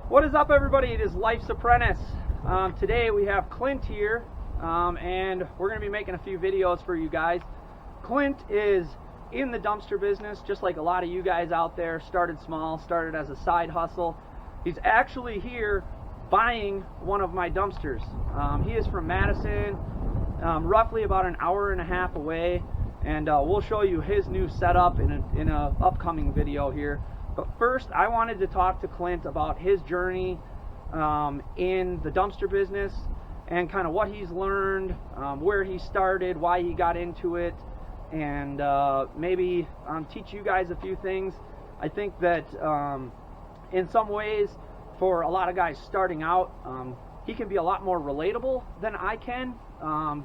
What is up, everybody? It is Life's Apprentice. Today we have Clint here, and we're going to be making a few videos for you guys. Clint is in the dumpster business, just like a lot of you guys out there. Started small, started as a side hustle. He's actually here buying one of my dumpsters. He is from Madison, roughly about an hour and a half away, and we'll show you his new setup in an upcoming video here. But first, I wanted to talk to Clint about his journey in the dumpster business and kind of what he's learned, where he started, why he got into it, and maybe teach you guys a few things. I think that in some ways, for a lot of guys starting out, he can be a lot more relatable than I can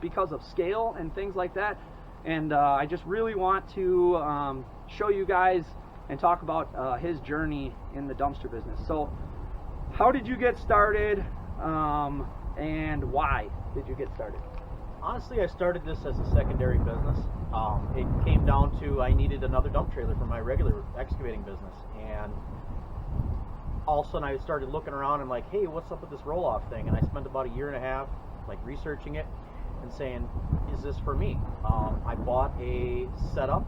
because of scale and things like that. And I just really want to show you guys and talk about his journey in the dumpster business. So, how did you get started, and why did you get started? Honestly, I started this as a secondary business. It came down to I needed another dump trailer for my regular excavating business, and all of a sudden I started looking around and like, hey, what's up with this roll-off thing? And I spent about a year and a half like researching it and saying, is this for me? I bought a setup.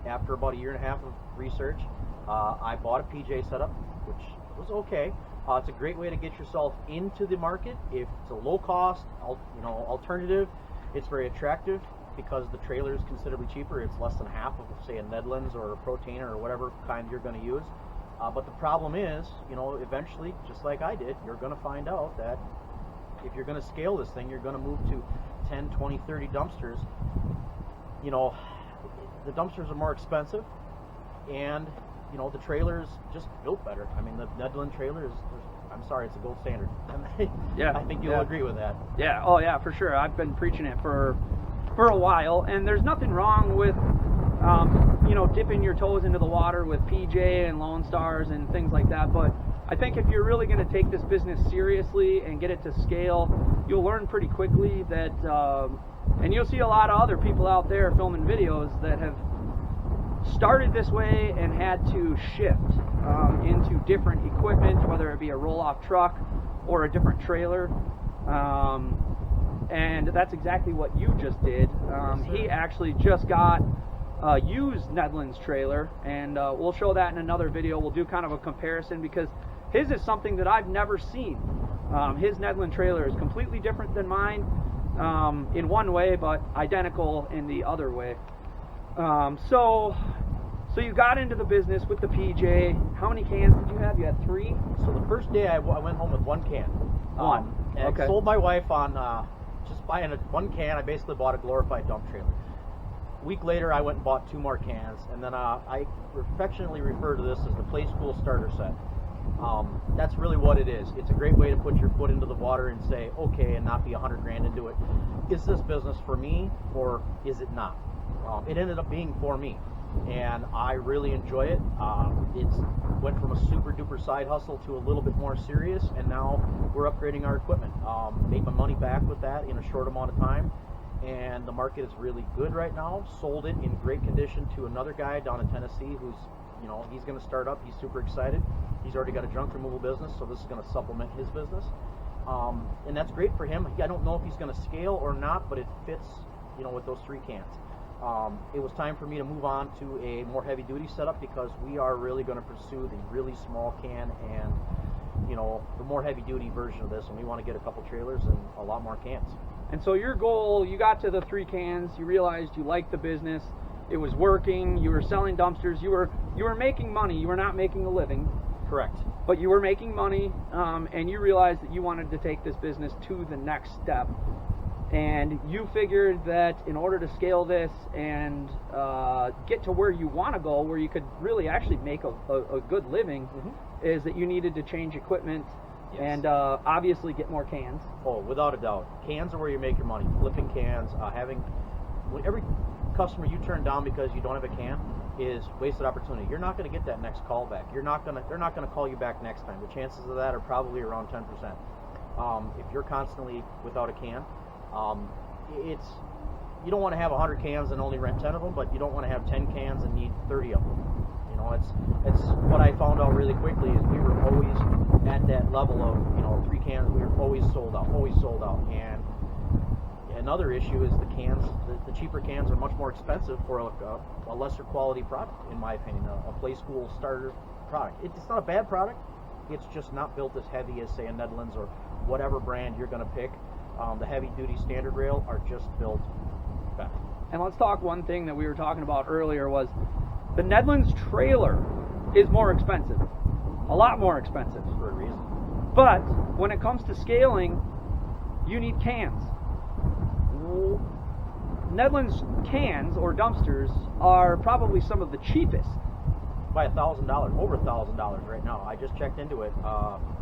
After about a year and a half of research, I bought a PJ setup, which was okay. It's a great way to get yourself into the market. If it's a low-cost, alternative, it's very attractive because the trailer is considerably cheaper. It's less than half of, say, a Nedland's or a Protainer or whatever kind you're going to use. But the problem is, eventually, just like I did, you're going to find out that if you're going to scale this thing, you're going to move to 10, 20, 30 dumpsters. The dumpsters are more expensive, and the trailers just built better. I mean, the Nedland trailer is, I'm sorry, it's a gold standard. Yeah, I think you'll agree with that. Yeah, oh yeah, for sure. I've been preaching it for a while, and there's nothing wrong with dipping your toes into the water with PJ and Lone Stars and things like that. But I think if you're really going to take this business seriously and get it to scale, you'll learn pretty quickly that. And you'll see a lot of other people out there filming videos that have started this way and had to shift into different equipment, whether it be a roll-off truck or a different trailer. And that's exactly what you just did. He actually just got a used Nedland's trailer, and we'll show that in another video. We'll do kind of a comparison because his is something that I've never seen. His Nedland trailer is completely different than mine. In one way, but identical in the other way. So you got into the business with the PJ. How many cans did you have? You had 3? So the first day I went home with 1 can. And Okay. I sold my wife on just buying 1 can. I basically bought a glorified dump trailer. A week later, I went and bought 2 more cans, and then I affectionately refer to this as the Play School starter set. That's really what it is. It's a great way to put your foot into the water and say, okay, and not be $100 grand into it. Is this business for me, or is it not? It ended up being for me, and I really enjoy it. It went from a super duper side hustle to a little bit more serious, and now we're upgrading our equipment. Made my money back with that in a short amount of time, and the market is really good right now. Sold it in great condition to another guy down in Tennessee who's, he's going to start up. He's super excited. He's already got a junk removal business, so this is going to supplement his business. And that's great for him. I don't know if he's going to scale or not, but it fits, with those 3 cans. It was time for me to move on to a more heavy-duty setup because we are really going to pursue the really small can and, the more heavy-duty version of this, and we want to get a couple trailers and a lot more cans. And so your goal, you got to the 3 cans, you realized you liked the business, it was working, you were selling dumpsters, you were making money, you were not making a living. Correct. But you were making money, and you realized that you wanted to take this business to the next step. And you figured that in order to scale this and get to where you want to go, where you could really actually make a good living, is that you needed to change equipment. Yes. And obviously get more cans. Oh, without a doubt. Cans are where you make your money. Flipping cans, every customer you turn down because you don't have a can is wasted opportunity. You're not going to get that next call back. They're not going to call you back next time. The chances of that are probably around 10%. If you're constantly without a can, you don't want to have 100 cans and only rent 10 of them, but you don't want to have 10 cans and need 30 of them. It's what I found out really quickly is we were always at that level of, 3 cans, we were always sold out, and another issue is the cans. The cheaper cans are much more expensive for a lesser quality product, in my opinion, a play school starter product. It's not a bad product. It's just not built as heavy as, say, a Nedlands or whatever brand you're going to pick. The heavy-duty standard rail are just built better. And let's talk one thing that we were talking about earlier was the Nedlands trailer is more expensive, a lot more expensive. For a reason. But when it comes to scaling, you need cans. Nedlands cans or dumpsters are probably some of the cheapest. By $1,000, over $1,000 right now. I just checked into it.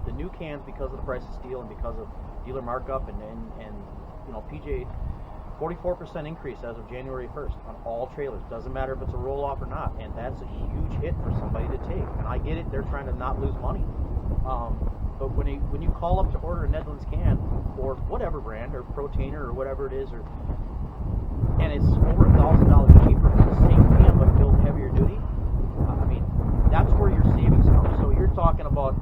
The new cans, because of the price of steel and because of dealer markup and PJ, 44% increase as of January 1st on all trailers. Doesn't matter if it's a roll-off or not, and that's a huge hit for somebody to take. And I get it; they're trying to not lose money. But when you call up to order a Nedlands can or whatever brand or Protainer or whatever it is, and it's over $1,000 cheaper for the same can but built heavier duty, I mean, that's where your savings come. So you're talking about,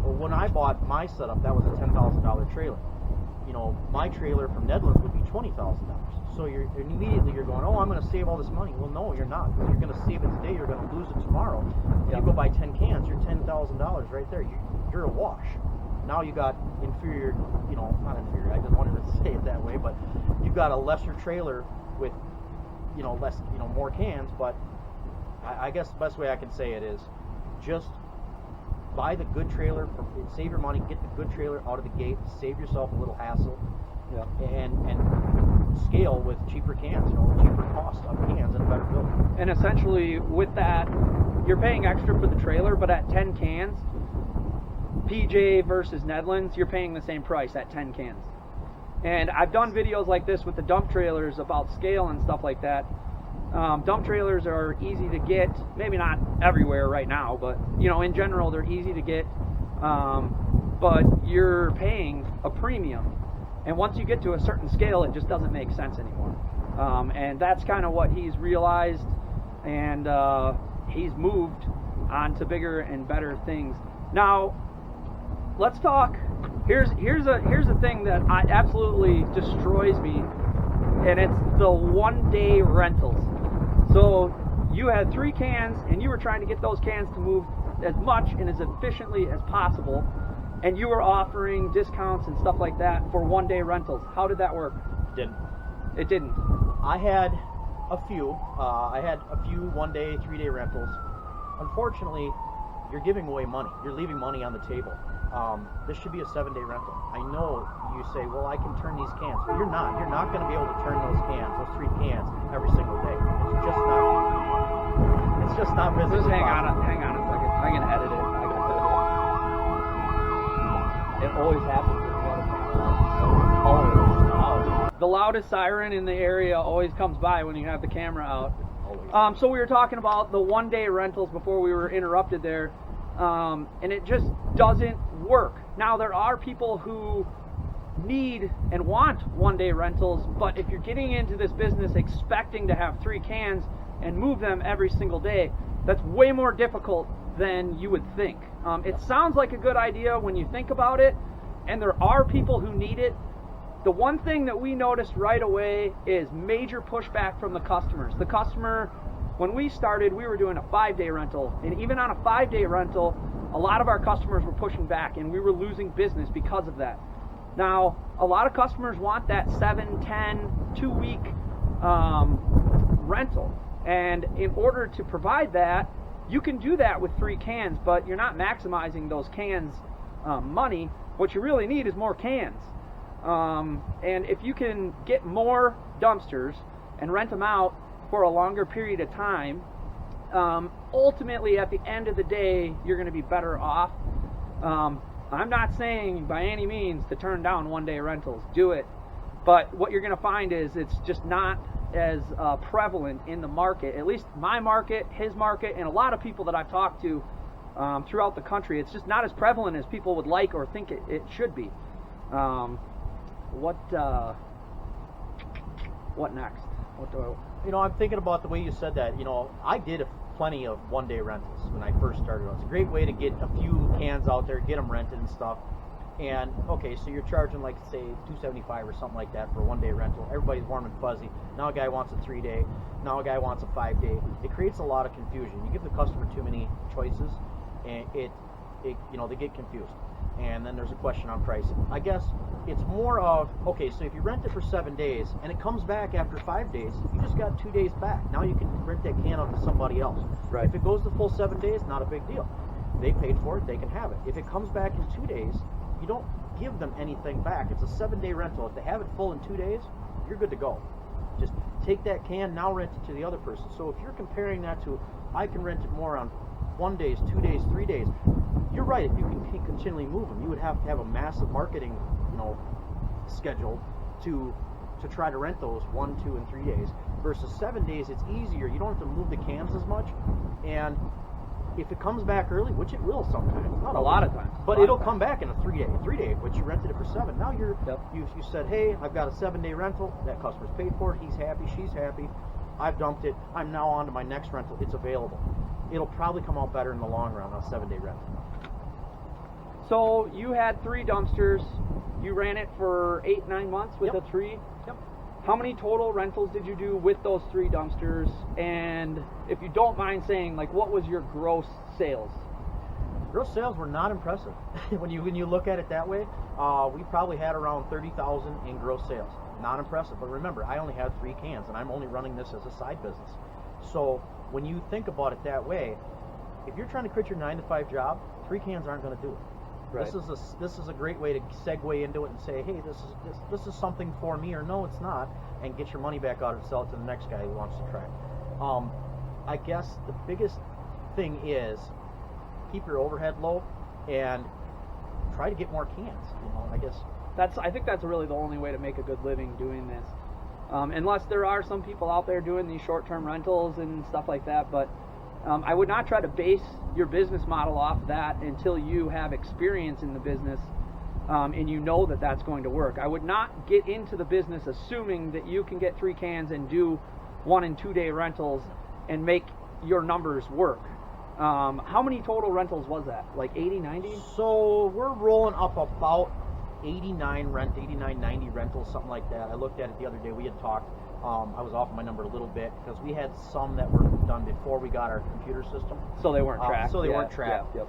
well, when I bought my setup, that was a $10,000 trailer. My trailer from Nedlands would be $20,000. So you're going, oh, I'm going to save all this money. Well, no, you're not. You're going to save it today. You're going to lose it tomorrow. If you go buy 10 cans, you're $10,000 right there. You're a wash. Now you got inferior, not inferior. I didn't want to say it that way, but you've got a lesser trailer with, less, more cans. But I guess the best way I can say it is just buy the good trailer, save your money, get the good trailer out of the gate, save yourself a little hassle, and scale with cheaper cans, cheaper cost of cans and a better build. And essentially with that, you're paying extra for the trailer, but at 10 cans, PJ versus Nedlands, you're paying the same price at 10 cans. And I've done videos like this with the dump trailers about scale and stuff like that. Dump trailers are easy to get, maybe not everywhere right now, but in general they're easy to get, but you're paying a premium, and once you get to a certain scale it just doesn't make sense anymore, and that's kind of what he's realized, and he's moved on to bigger and better things. Now let's talk, here's a thing that absolutely destroys me, and it's the one-day rentals. So you had 3 cans and you were trying to get those cans to move as much and as efficiently as possible, and you were offering discounts and stuff like that for one-day rentals. How did that work? It didn't. I had a few. one-day, 3-day rentals. Unfortunately, you're giving away money. You're leaving money on the table. This should be a 7-day rental. I know you say, well, I can turn these cans. But you're not. You're not going to be able to turn those 3 cans every single day. It's just not business. Just hang on a second. I can edit it. It always happens when you have a camera. Always. The loudest siren in the area always comes by when you have the camera out. Always. So we were talking about the one-day rentals before we were interrupted there. And it just doesn't work. Now there are people who need and want one-day rentals, but if you're getting into this business expecting to have 3 cans and move them every single day, that's way more difficult than you would think. It sounds like a good idea when you think about it, and there are people who need it. The one thing that we noticed right away is major pushback from the customers. The customer, when we started, we were doing a 5-day rental, and even on a 5-day rental, a lot of our customers were pushing back, and we were losing business because of that. Now, a lot of customers want that 7, 10, 2-week rental, and in order to provide that, you can do that with 3 cans, but you're not maximizing those cans money. What you really need is more cans, and if you can get more dumpsters and rent them out for a longer period of time, ultimately at the end of the day you're going to be better off. I'm not saying by any means to turn down one-day rentals. Do it, but what you're going to find is it's just not as prevalent in the market, at least my market, his market, and a lot of people that I've talked to throughout the country. It's just not as prevalent as people would like or think it should be. What next? What do I... I'm thinking about the way you said that. I did plenty of one-day rentals when I first started. It's a great way to get a few cans out there, get them rented and stuff. And okay, so you're charging like say $275 or something like that for a one-day rental. Everybody's warm and fuzzy. Now a guy wants a 3-day. Now a guy wants a 5-day. It creates a lot of confusion. You give the customer too many choices, and it they get confused. And then there's a question on pricing. I guess it's more of, okay, so if you rent it for 7 days and it comes back after 5 days, you just got 2 days back. Now you can rent that can out to somebody else. Right. If it goes the full 7 days, not a big deal. They paid for it, they can have it. If it comes back in 2 days, you don't give them anything back. It's a 7-day rental. If they have it full in 2 days, you're good to go. Just take that can, now rent it to the other person. So if you're comparing that to, I can rent it more on 1 day, 2 days, 3 days, you're right. If you can continually move them, you would have to have a massive marketing, schedule to try to rent those 1, 2, and 3 days. Versus 7 days, it's easier. You don't have to move the cans as much, and if it comes back early, which it will sometimes, not a lot of times, but it'll come back in a 3-day, but you rented it for 7. Now you said, hey, I've got a 7-day rental. That customer's paid for it. He's happy. She's happy. I've dumped it. I'm now on to my next rental. It's available. It'll probably come out better in the long run on a 7-day rental. So you had 3 dumpsters. You ran it for 8-9 months with Yep. a 3. Yep. How many total rentals did you do with those 3 dumpsters? And if you don't mind saying, like, what was your gross sales? Gross sales were not impressive. when you look at it that way, we probably had around $30,000 in gross sales. Not impressive. But remember, I only had 3 cans, and I'm only running this as a side business. So when you think about it that way, if you're trying to quit your 9-to-5 job, 3 cans aren't going to do it. Right. This is a great way to segue into it and say, hey, this is something for me, or no, it's not, and get your money back out and sell it to the next guy who wants to try it. I guess the biggest thing is keep your overhead low and try to get more cans. I guess I think that's really the only way to make a good living doing this. Unless there are some people out there doing these short-term rentals and stuff like that, but I would not try to base your business model off that until you have experience in the business and you know that that's going to work. I would not get into the business assuming that you can get 3 cans and do 1 and 2 day rentals and make your numbers work. How many total rentals was that? Like 80, 90? So we're rolling up about 89, 90 rentals, something like that. I looked at it the other day. We had talked. I was off my number a little bit because we had some that were done before we got our computer system. So they weren't tracked. Weren't tracked. Yep.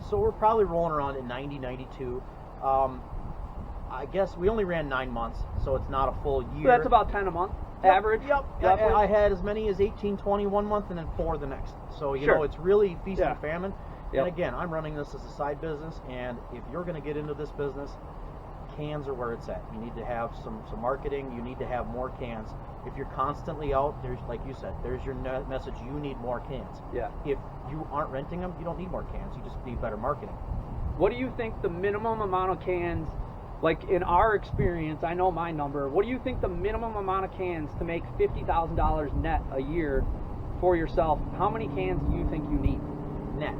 So we're probably rolling around at 90, 92. I guess we only ran 9 months, so it's not a full year. So that's about 10 a month, average? Yep. I had as many as 18, 20 one month and then 4 the next. So, you know, it's really feast and famine. Yep. And again, I'm running this as a side business, and if you're going to get into this business, cans are where it's at. You need to have some marketing. You need to have more cans. If you're constantly out, there's, like you said, there's your message. You need more cans. Yeah. If you aren't renting them, you don't need more cans. You just need better marketing. What do you think the minimum amount of cans, like in our experience, I know my number, what do you think the minimum amount of cans to make $50,000 net a year for yourself, how many cans do you think you need? Net.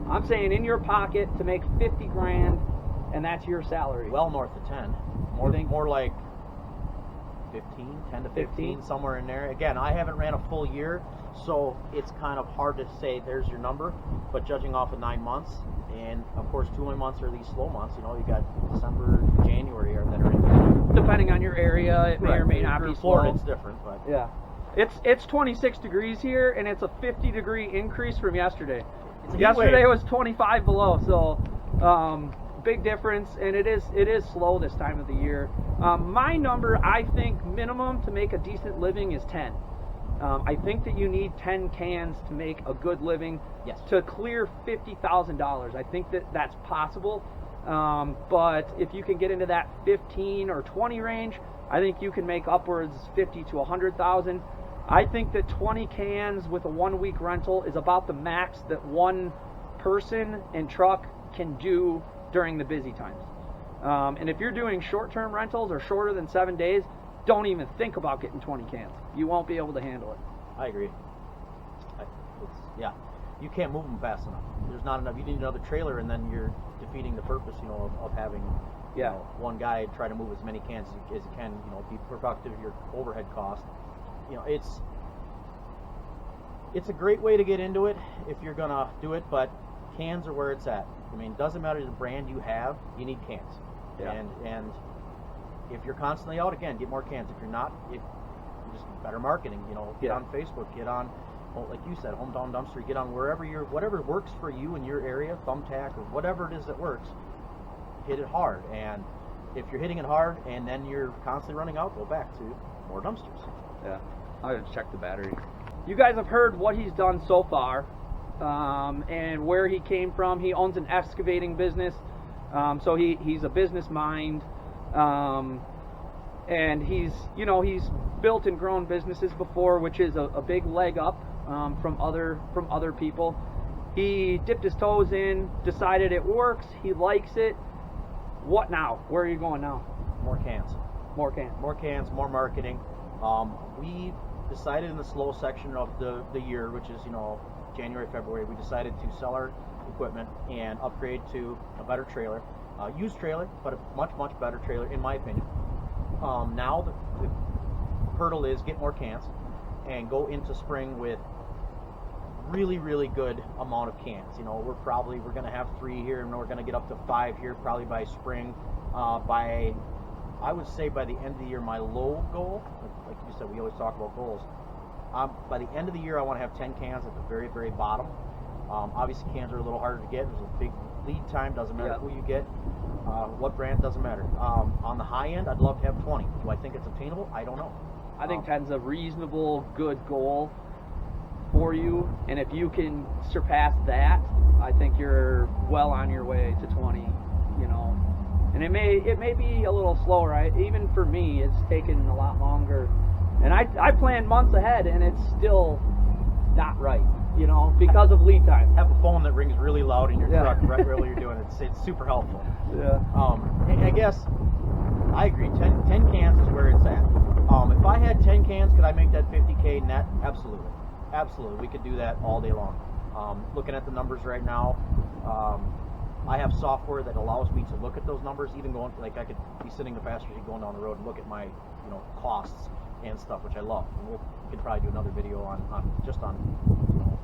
I'm saying in your pocket to make 50 grand, and that's your salary. Well north of 10. More like 15, 10 to 15, somewhere in there. Again, I haven't ran a full year, so it's kind of hard to say there's your number, but judging off of 9 months, and of course 2 months are these slow months, you know, you got December, January that are in there. Depending on your area, it may or may not be slow. Florida, it's different, but yeah. It's 26 degrees here, and it's a 50-degree increase from yesterday. Yesterday was 25 below, so big difference, and it is slow this time of the year. My number, I think, minimum to make a decent living is 10. I think that you need 10 cans to make a good living. Yes. To clear $50,000. I think that that's possible, but if you can get into that 15 or 20 range, I think you can make upwards 50 to 100,000. I think that 20 cans with a 1-week rental is about the max that one person and truck can do during the busy times. And if you're doing short-term rentals or shorter than 7 days, don't even think about getting 20 cans. You won't be able to handle it. I agree. You can't move them fast enough. There's not enough. You need another trailer, and then you're defeating the purpose, you know, of having one guy try to move as many cans as you can. You know, be productive. Your overhead cost. You know, It's a great way to get into it if you're gonna do it, but cans are where it's at. I mean, it doesn't matter the brand you have, you need cans. Yeah. And if you're constantly out, again, get more cans. If you're not, just better marketing. You know, get on Facebook, get on, like you said, Hometown Dumpster. Get on whatever works for you in your area, Thumbtack or whatever it is that works. Hit it hard, and if you're hitting it hard and then you're constantly running out, go back to more dumpsters. Yeah, I'll just check the battery. You guys have heard what he's done so far, and where he came from. He owns an excavating business, so he's a business mind, and he's built and grown businesses before, which is a big leg up from other people. He dipped his toes in, decided it works, he likes it. What now? Where are you going now? More cans. More cans. More cans, more marketing. We decided in the slow section of the year, which is, January, February, we decided to sell our equipment and upgrade to a better trailer. Used trailer, but a much, much better trailer, in my opinion. Now the hurdle is get more cans and go into spring with really, really good amount of cans. We're going to have 3 here, and we're going to get up to 5 here probably by spring. I would say by the end of the year, my low goal, like you said, we always talk about goals. By the end of the year, I want to have 10 cans at the very, very bottom. Obviously, cans are a little harder to get. There's a big lead time. Doesn't matter who you get, what brand, doesn't matter. On the high end, I'd love to have 20. Do I think it's obtainable? I don't know. I think 10's a reasonable, good goal for you, and if you can surpass that, I think you're well on your way to 20. And it may be a little slower. Even for me, it's taken a lot longer, and I planned months ahead, and it's still not right, because of lead time. Have a phone that rings really loud in your truck right while you're doing it. It's super helpful. Yeah. And I guess I agree. 10 cans is where it's at. If I had 10 cans, could I make that 50K net? Absolutely. Absolutely. We could do that all day long. Looking at the numbers right now, I have software that allows me to look at those numbers, even going, like I could be sitting in the passenger seat going down the road and look at my, costs and stuff, which I love. And we could probably do another video on.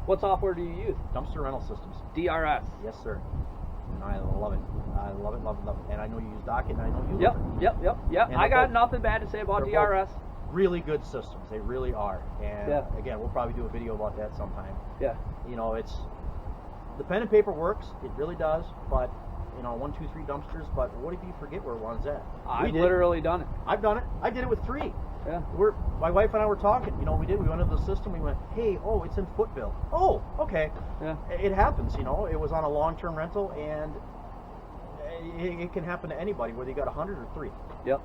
What software do you use? Dumpster rental systems. DRS. Yes, sir. And I love it. I love it, love it, love it. And I know you use Docket, and I know you love it. Yep. I got nothing bad to say about DRS. Really good systems. They really are. And again, we'll probably do a video about that sometime. Yeah. It's the pen and paper works. It really does. But 1, 2, 3 dumpsters. But what if you forget where one's at? I've literally done it. I've done it. I did it with 3. Yeah. My wife and I were talking. We went into the system. We went, hey, it's in Footville. Oh, okay. Yeah. It happens. It was on a long-term rental, and it can happen to anybody, whether you got 100 or 3. Yep.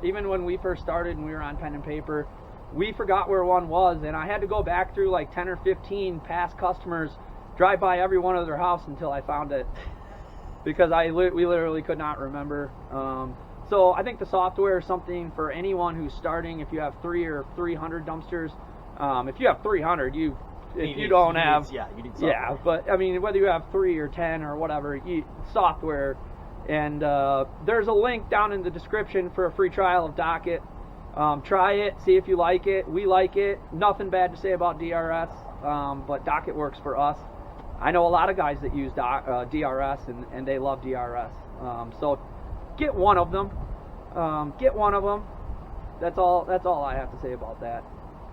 Even when we first started and we were on pen and paper, we forgot where one was, and I had to go back through like 10 or 15 past customers, drive by every one of their house until I found it, because we literally could not remember. So I think the software is something for anyone who's starting. If you have 3 or 300 dumpsters, if you have 300, you need software. But I mean, whether you have 3 or 10 or whatever, software. And there's a link down in the description for a free trial of Docket. Try it, see if you like it. We like it. Nothing bad to say about DRS, but Docket works for us. I know a lot of guys that use DRS, and they love DRS. So get one of them. That's all I have to say about that.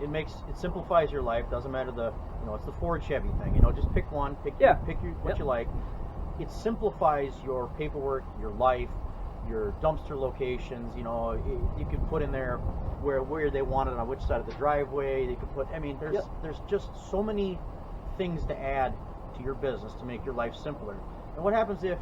It simplifies your life. Doesn't matter it's the Ford Chevy thing. Just pick one. Pick what you like. It simplifies your paperwork, your life, your dumpster locations. You can put in there where they want it, on which side of the driveway. You can put. There's just so many things to add to your business to make your life simpler. And what happens if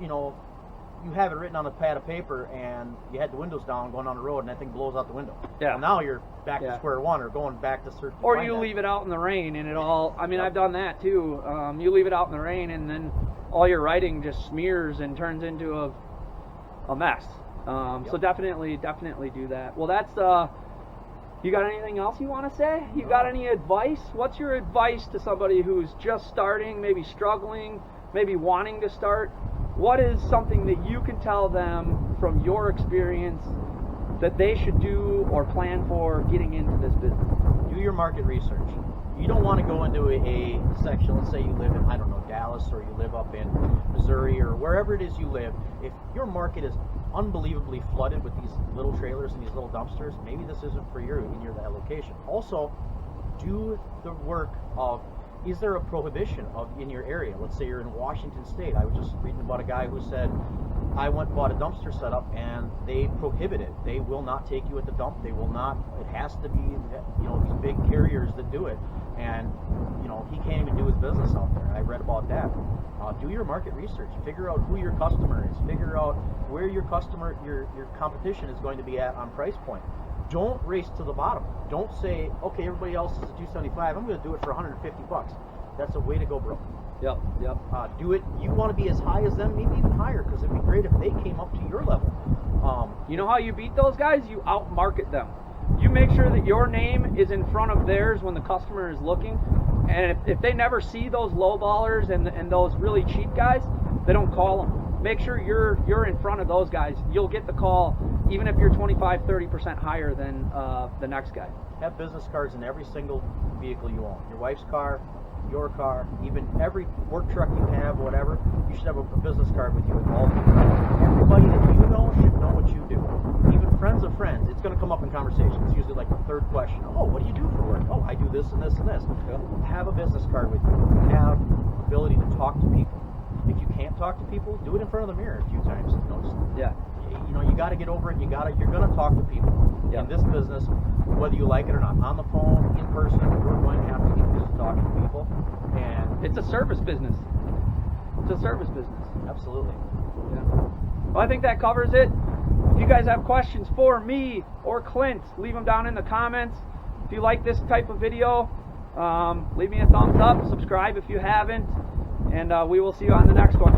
you have it written on a pad of paper and you had the windows down going on the road and that thing blows out the window? Yeah. Well, now you're back to square one, or going back to search. Or you leave it out in the rain and it all. I've done that too. You leave it out in the rain and then all your writing just smears and turns into a mess. So definitely do that. Well, that's. You got anything else you want to say? You got any advice? What's your advice to somebody who's just starting, maybe struggling, maybe wanting to start? What is something that you can tell them from your experience that they should do or plan for getting into this business? Do your market research. You don't want to go into a section, let's say you live in, I don't know, Dallas, or you live up in Missouri, or wherever it is you live. If your market is unbelievably flooded with these little trailers and these little dumpsters, maybe this isn't for you in that location. Also, do the work of, is there a prohibition in your area? Let's say you're in Washington State. I was just reading about a guy who said, I went and bought a dumpster setup and they prohibit it. They will not take you at the dump. They will not, it has to be, these big carriers that do it. And, he can't even do his business out there. I read about that. Do your market research. Figure out who your customer is. Figure out where your competition is going to be at on price point. Don't race to the bottom. Don't say, okay, everybody else is at $275. I'm going to do it for $150. That's a way to go broke. Yep. Do it. You want to be as high as them, maybe even higher, because it'd be great if they came up to your level. You know how you beat those guys? You outmarket them. You make sure that your name is in front of theirs when the customer is looking. And if they never see those low ballers and those really cheap guys, they don't call them. Make sure you're in front of those guys. You'll get the call even if you're 25-30% higher than the next guy. Have business cards in every single vehicle you own. Your wife's car, your car, even every work truck you have, whatever, you should have a business card with you at all times. Everybody that you know should know what you do. Even friends of friends, it's going to come up in conversation. It's usually like the third question. Oh, what do you do for work? Oh, I do this and this and this. Have a business card with you. Have the ability to talk to people. If you can't talk to people, do it in front of the mirror a few times. You got to get over it. You're going to talk to people in this business, whether you like it or not. On the phone, in person, we're going to have to get used to talking to people. And it's a service business. It's a service business. Absolutely. Yeah. Well, I think that covers it. If you guys have questions for me or Clint, leave them down in the comments. If you like this type of video, leave me a thumbs up, subscribe if you haven't, and we will see you on the next one.